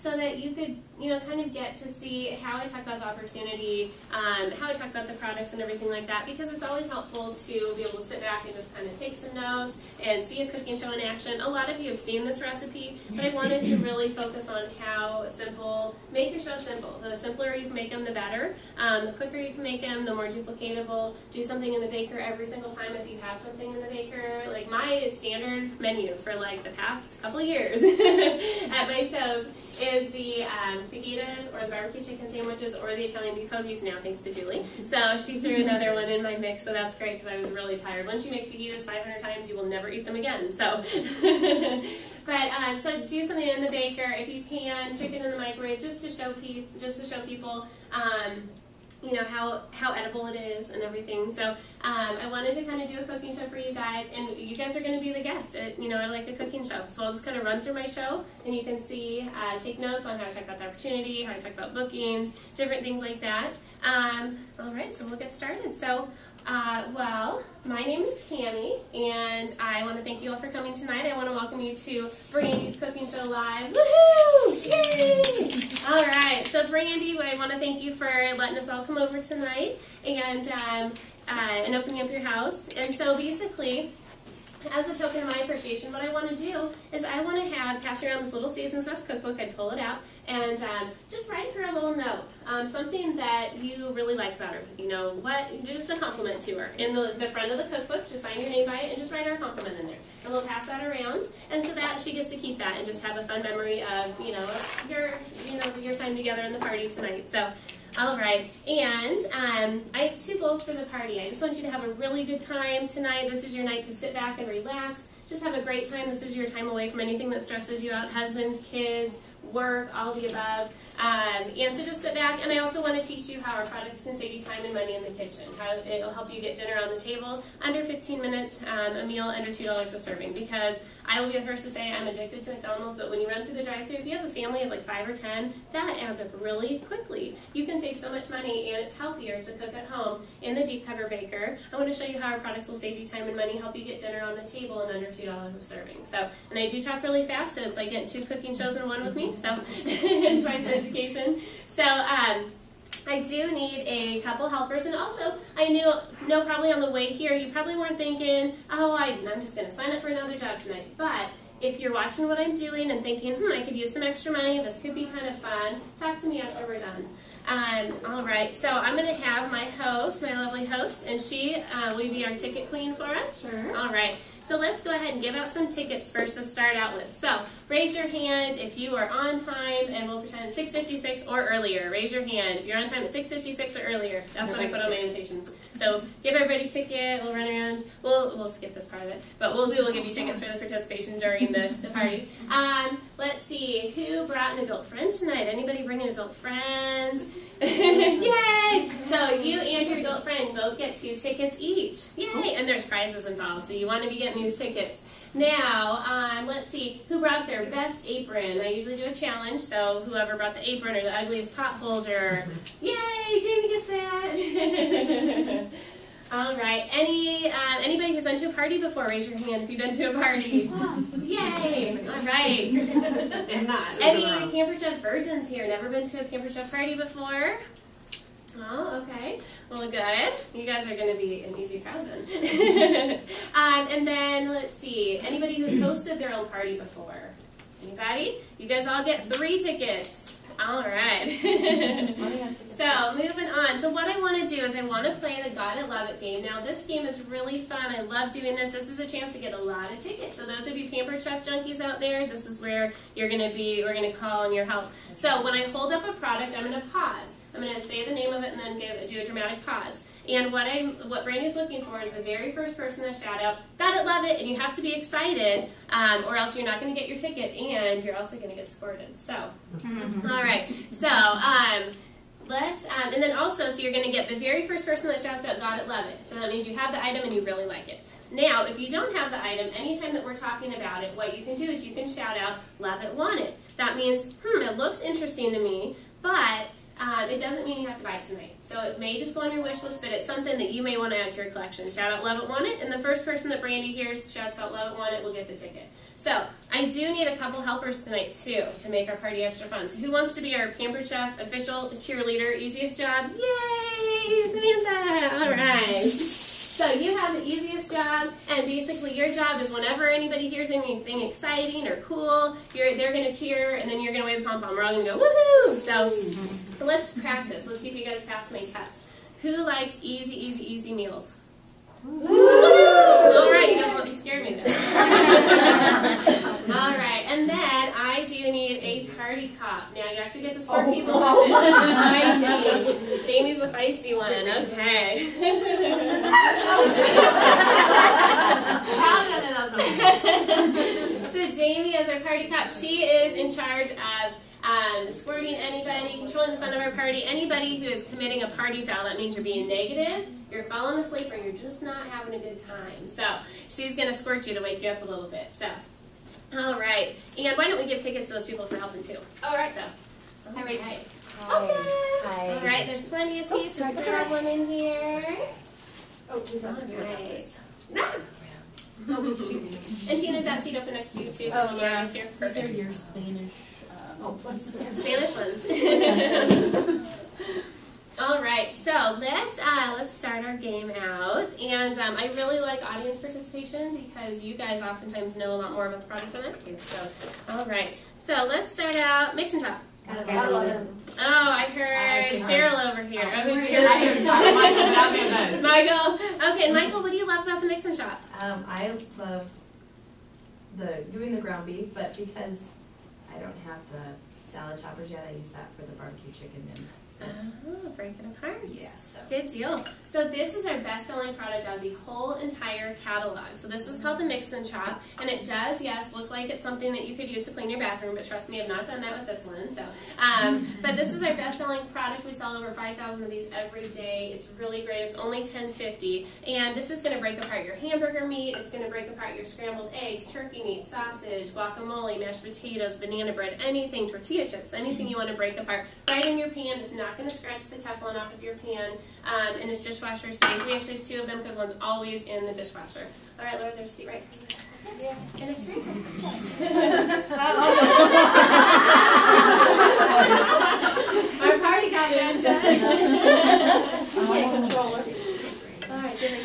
so that you could, kind of get to see how I talk about the opportunity, how I talk about the products and everything like that, because it's always helpful to be able to sit back and just kind of take some notes and see a cooking show in action. A lot of you have seen this recipe, but I wanted to really focus on how simple, make your show simple. The simpler you can make them, the better. The quicker you can make them, the more duplicatable. Do something in the baker every single time if you have something in the baker. Like my standard menu for like the past couple of years at my shows is the fajitas or the barbecue chicken sandwiches or the Italian beef hoagies now, thanks to Julie. So she threw another one in my mix, so that's great because I was really tired. Once you make fajitas 500 times, you will never eat them again. So, so do something in the baker if you can. Chicken in the microwave just to show people. How edible it is and everything. So I wanted to kind of do a cooking show for you guys, and you guys are going to be the guest at, like a cooking show. So I'll just kind of run through my show, and you can see, take notes on how I talk about the opportunity, how I talk about bookings, different things like that. All right, so we'll get started. So, my name is Cammie, and I want to thank you all for coming tonight. I want to welcome you to Brandy's Cooking Show Live. Woohoo! Yay! All right, so Brandy, I want to thank you for letting us all come over tonight and opening up your house. And so basically, as a token of my appreciation, what I want to do is I want to pass around this little Seasons Best cookbook. I'd pull it out and just write her a little note, something that you really like about her. Just a compliment to her. In the front of the cookbook, just sign your name by it and just write her a compliment in there. And we'll pass that around, and so that she gets to keep that and just have a fun memory of your time together in the party tonight. So. All right, and I have 2 goals for the party. I just want you to have a really good time tonight. This is your night to sit back and relax. Just have a great time. This is your time away from anything that stresses you out, husbands, kids, work, all the above. And so just sit back, and I also want to teach you how our products can save you time and money in the kitchen, how it'll help you get dinner on the table under 15 minutes, a meal under $2 a serving, because I will be the first to say I'm addicted to McDonald's, but when you run through the drive-thru, if you have a family of like 5 or 10, that adds up really quickly. You can save so much money, and it's healthier to cook at home in the deep cover baker. I want to show you how our products will save you time and money, help you get dinner on the table in under $2 a serving. So, and I do talk really fast, so it's like getting 2 cooking shows in one with me, so twice the education. So I do need a couple helpers, and also I know probably on the way here you probably weren't thinking, oh, I'm just going to sign up for another job tonight. But if you're watching what I'm doing and thinking, I could use some extra money, this could be kind of fun, talk to me after we're done. All right, so I'm going to have my host, my lovely host, and she will be our ticket queen for us. Sure. All right. So let's go ahead and give out some tickets first to start out with. So raise your hand if you are on time, and we'll pretend 6:56 or earlier. Raise your hand if you're on time at 6:56 or earlier. That's what I put on my invitations. So give everybody a ticket. We'll run around. We'll skip this part of it, but we will give you tickets for the participation during the party. Let's see, who brought an adult friend tonight? Anybody bring an adult friend? Yay! So you and your adult friend both get 2 tickets each. Yay! And there's prizes involved, so you want to be getting these tickets. Now, let's see, who brought their best apron? I usually do a challenge, so whoever brought the apron or the ugliest pot holder. Yay! Jamie gets that! All right. Anybody who's been to a party before, raise your hand if you've been to a party. Yay! All right. And not. Any Pampered Chef virgins here? Never been to a Pampered Chef party before? Oh, okay. Well, good. You guys are going to be an easy crowd then. And then, let's see. Anybody who's hosted their own party before? Anybody? You guys all get 3 tickets. All right. So, moving on. So, what I want to do is I want to play the Got It, Love It game. Now, this game is really fun. I love doing this. This is a chance to get a lot of tickets. So, those of you Pampered Chef junkies out there, this is where we're going to call on your help. So, when I hold up a product, I'm going to pause. I'm going to say the name of it and then do a dramatic pause. And what Brandy's looking for is the very first person to shout out, "Got it, love it," and you have to be excited, or else you're not going to get your ticket, and you're also going to get scored. So, all right. So, and then also, so you're going to get the very first person that shouts out, "Got it, love it." So that means you have the item and you really like it. Now, if you don't have the item, anytime that we're talking about it, what you can do is you can shout out, "Love it, want it." That means, it looks interesting to me, but it doesn't mean you have to buy it tonight. So it may just go on your wish list, but it's something that you may want to add to your collection. Shout out Love It, Want It, and the first person that Brandy hears shouts out Love It, Want It will get the ticket. So I do need a couple helpers tonight too to make our party extra fun. So who wants to be our Pampered Chef official cheerleader? Easiest job? Yay, Samantha! All right. So you have the easiest job, and basically your job is whenever anybody hears anything exciting or cool, they're going to cheer, and then you're going to wave a pom-pom. We're all going to go, woohoo! So let's practice. Let's see if you guys pass my test. Who likes easy, easy, easy meals? Woo! All right, you guys scared me there. All right, and then I do need a party cop. Now you actually get to score people with it. Feisty. Jamie's the feisty one. Okay. So Jamie is our party cop. She is in charge of squirting anybody, controlling the fun of our party. Anybody who is committing a party foul, that means you're being negative, you're falling asleep, or you're just not having a good time. So she's going to squirt you to wake you up a little bit. So, all right. And why don't we give tickets to those people for helping too? All right. So, all right. Okay. Hi. All right. There's plenty of seats. Just grab one in here. Oh, who's on the right? Don't be shooting. And Tina, is that seat open next to you too? Oh, yeah. Here? Perfect. These are your Spanish. Spanish ones. All right, so let's start our game out. And I really like audience participation because you guys oftentimes know a lot more about the products than I do. So, all right, so let's start out mix and chop. Okay. Oh, I heard Cheryl over here. Oh, who'd you hear? Michael. Okay, Michael, what do you love about the mix and chop? I love doing the ground beef, but because I don't have the salad choppers yet, I use that for the barbecue chicken. Oh, break it apart. Yeah, so. Good deal. So this is our best-selling product of the whole entire catalog. So this is called the Mix and Chop, and it does, yes, look like it's something that you could use to clean your bathroom, but trust me, I've not done that with this one. So, but this is our best-selling product. We sell over 5,000 of these every day. It's really great. It's only $10.50, and this is going to break apart your hamburger meat. It's going to break apart your scrambled eggs, turkey meat, sausage, guacamole, mashed potatoes, banana bread, anything, tortilla chips, anything you want to break apart right in your pan. It's not going to scratch the Teflon off of your pan, and it's dishwasher safe. We actually have two of them because one's always in the dishwasher. All right, Laura, there's a seat right here. And it's three. Our party got into it. Can't control it. All right, Jimmy.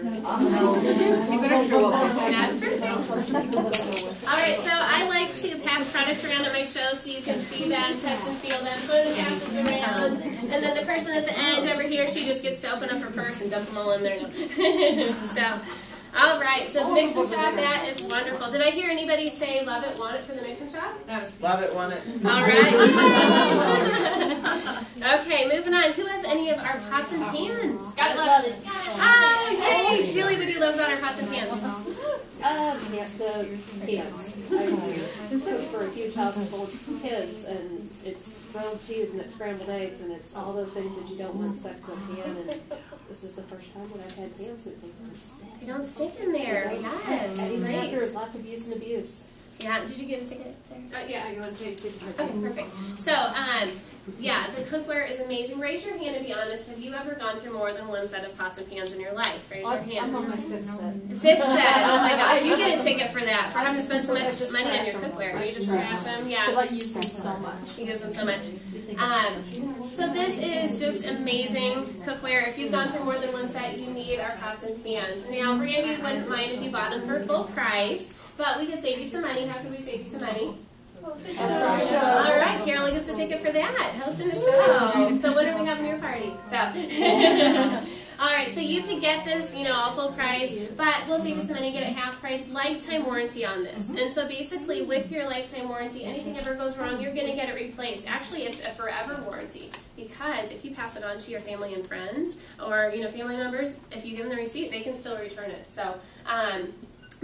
You better show up. That's perfect. All right, so I like to pass products around at my show so you can see them, touch and feel them, photograph them around, and then the person at the end over here, she just gets to open up her purse and dump them all in there. So, all right, so the mix and chop, that is wonderful. Did I hear anybody say love it, want it for the mix and chop? Love it, want it. All right. Okay, moving on. Who has any of our pots and pans? Got it, love it. Oh, yay! Julie, what do you love about our pots and pans? Yes, the pans. I cook for a huge house full of kids, and it's grilled cheese and it's scrambled eggs, and it's all those things that you don't want stuck to a pan. And this is the first time that I've had pans that don't stick. They don't stick in there. Yes, Even after great. lots of use and abuse. Yeah, did you get a ticket there? Yeah, you want to take it? Okay, perfect. So, yeah, the cookware is amazing. Raise your hand and be honest. Have you ever gone through more than one set of pots and pans in your life? Raise your hand. I'm on my fifth set. The fifth set. Oh my gosh, you get a ticket for that. For having to spend so much money on your cookware. You just trash them. Yeah. Because I use them so much. You use them so much. So this is just amazing cookware. If you've gone through more than one set, you need our pots and pans. Now, Brandy wouldn't mind if you bought them for full price, but we could save you some money. How could we save you some money? All right, Carolyn gets a ticket for that. Hosting a show. So when are we having your party? So, all right, so you could get this, all full price, but we'll save you some money, get it half price, lifetime warranty on this. And so basically, with your lifetime warranty, anything ever goes wrong, you're going to get it replaced. Actually, it's a forever warranty because if you pass it on to your family and friends or family members, if you give them the receipt, they can still return it. So.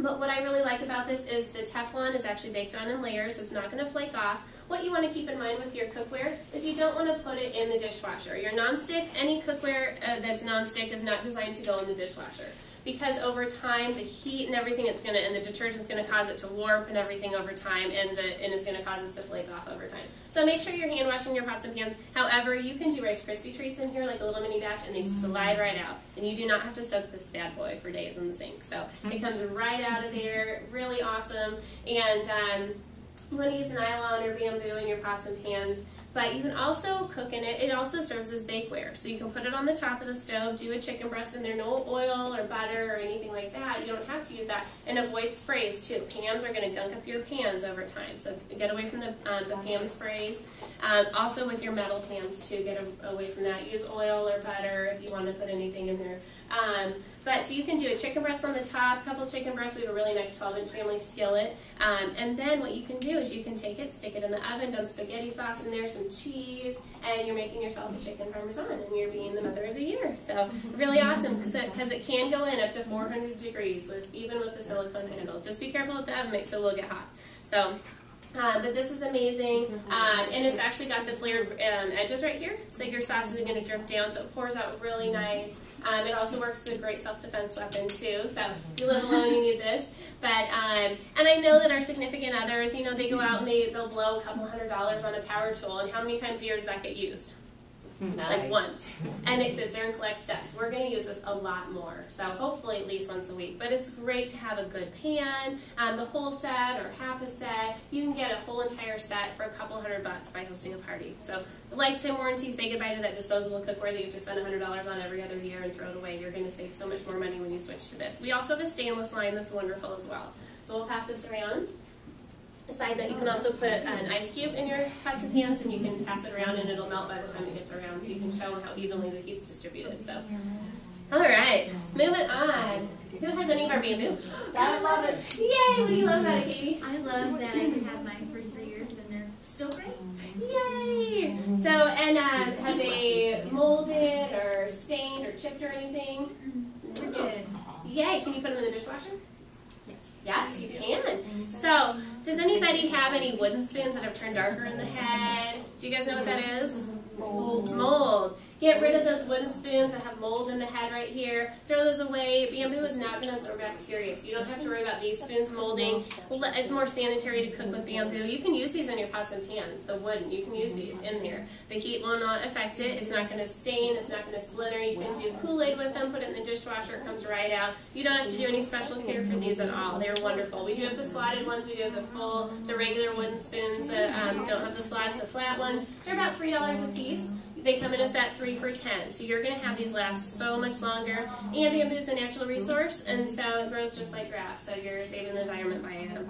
But what I really like about this is the Teflon is actually baked on in layers. It's not going to flake off. What you want to keep in mind with your cookware is you don't want to put it in the dishwasher. Your nonstick, any cookware that's nonstick is not designed to go in the dishwasher. because over time the heat and everything and the detergent's gonna cause it to warp and everything over time, and it's gonna cause us to flake off over time. So make sure you're hand washing your pots and pans. However, you can do Rice Krispie treats in here, like a little mini batch, and they slide right out. And you do not have to soak this bad boy for days in the sink. So it comes right out of there, really awesome. And you want to use nylon or bamboo in your pots and pans, but you can also cook in it. It also serves as bakeware, so you can put it on the top of the stove, do a chicken breast in there, no oil or butter or anything like that. You don't have to use that, and avoid sprays too. Pans are going to gunk up your pans over time, so get away from the pan sprays. Also with your metal pans too, get away from that. Use oil or butter if you want to put anything in there. But so you can do a chicken breast on the top, couple chicken breasts. We have a really nice 12-inch family skillet. And then what you can do is you can take it, stick it in the oven, dump spaghetti sauce in there, some cheese, and you're making yourself a chicken parmesan, and you're being the mother of the year. So really awesome, because it can go in up to 400 degrees, even with the silicone handle. Just be careful with the oven mix, so it will get hot. So. But this is amazing, and it's actually got the flared edges right here, so your sauce isn't going to drip down, so it pours out really nice. It also works as a great self-defense weapon too, so if you live alone, you need this. But and I know that our significant others, you know, they go out and they'll blow a couple $100s on a power tool, and how many times a year does that get used? Nice. Like once, and it sits there and collects dust. We're going to use this a lot more, so hopefully at least once a week. But it's great to have a good pan, the whole set or half a set. You can get a whole entire set for a couple $100 by hosting a party. So lifetime warranty, say goodbye to that disposable cookware that you have to spend $100 on every other year and throw it away. You're going to save so much more money when you switch to this. We also have a stainless line that's wonderful as well. So we'll pass this around. A side note, you can also put an ice cube in your pots and pans, and you can pass it around, and it'll melt by the time it gets around, so you can show how evenly the heat's distributed. So, all right, moving on. Who has any of our bamboo? I love it. Yay! What do you love about it, Katie? I love that I can have mine for 3 years and they're still great. Yay! So, and have they molded or stained or chipped or anything? They're good. Yay! Can you put them in the dishwasher? Yes. Yes, you can. So, does anybody have any wooden spoons that have turned darker in the head? Do you guys know what that is? Mold. Get rid of those wooden spoons that have mold in the head right here. Throw those away. Bamboo is not going to absorb bacteria, so you don't have to worry about these spoons molding. It's more sanitary to cook with bamboo. You can use these in your pots and pans, the wooden. You can use these in here. The heat will not affect it. It's not going to stain. It's not going to splinter. You can do Kool-Aid with them. Put it in the dishwasher. It comes right out. You don't have to do any special care for these at all. They're wonderful. We do have the slotted ones. We do have the regular wooden spoons that don't have the slots, the flat ones. They're about $3 a piece. They come in a set 3 for $10. So you're going to have these last so much longer. And bamboo is a natural resource, and so it grows just like grass. So you're saving the environment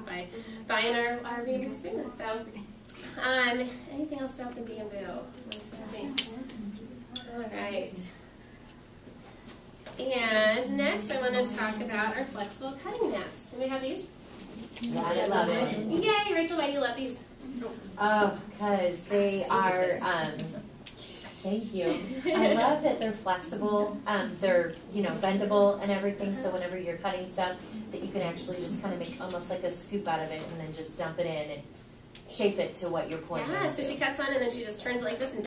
by buying our bamboo spoons. So, anything else about the bamboo? All right. And next, I want to talk about our flexible cutting mats. Can we have these? I love it. Yay, Rachel, why do you love these? Oh, because they are, thank you. I love that they're flexible. They're, bendable and everything, so whenever you're cutting stuff, that you can actually just kind of make almost like a scoop out of it and then just dump it in and shape it to what you're pouring Yeah, into. so she cuts on and then she just turns like this and